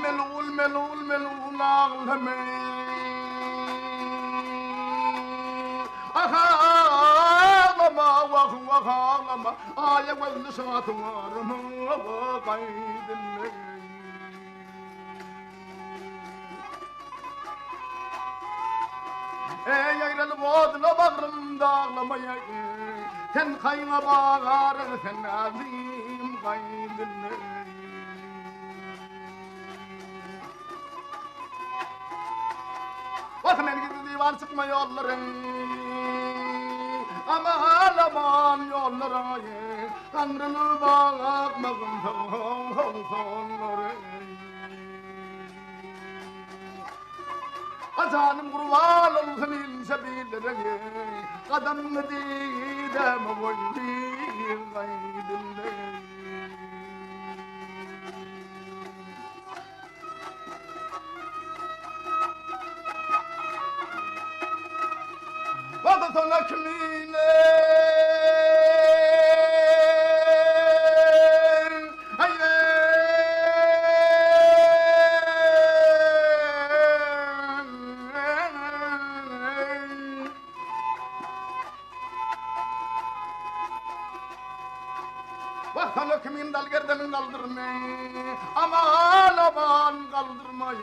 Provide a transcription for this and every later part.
ملول أغلمي أخالما وخالما آية والنشاط وارما وقيد الليل يا الواد لبغرم داغلما يا تنخيم باغار ثناديم قيد الليل وثمن قد ديوان سقما يولرين أما هالبان يولرين أمر الباغ مغن فولرين أزان مغروال الخليل سبيل رجين قدم مديدة مغيبين غيد الليل وقتلك مين وقتلك مين دالقرد من قلدرمي أما لبان قلدرمي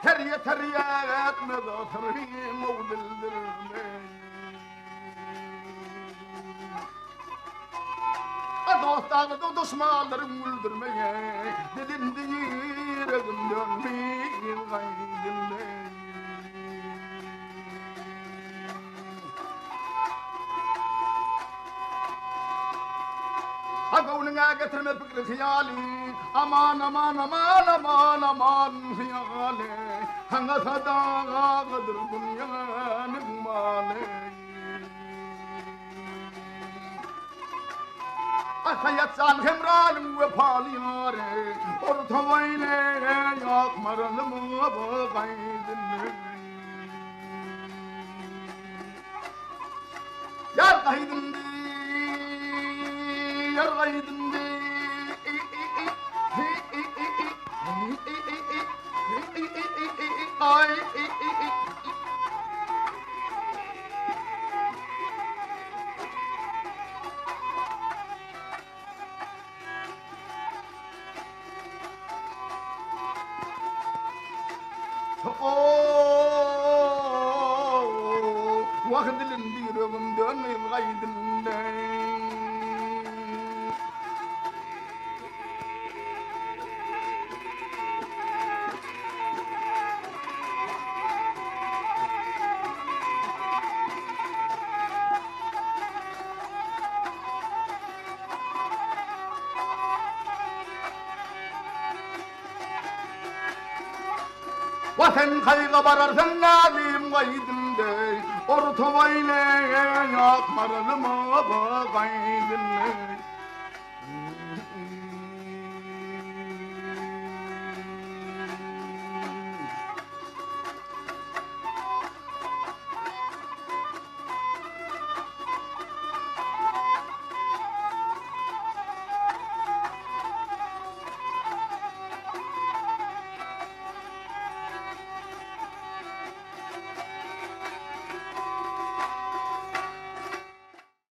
تريا تريا مدى تريا مودل درمي Dostağıda düşmanlarım öldürmeye dedin diyerim dönmeyin gaydınle Akavlına getirme fikri hiyali aman aman aman aman aman hiyali Hanga sadağa kadır dünyanın mali Hayatsan hemralim ve paliyare ortamayla yakmaralım babaydın Yar gaydın yar gaydın ay واخد الندير من دون غيد الليل وثن خيغ بررثن ناديم غيدندي ortamayla yakmaralım babaydın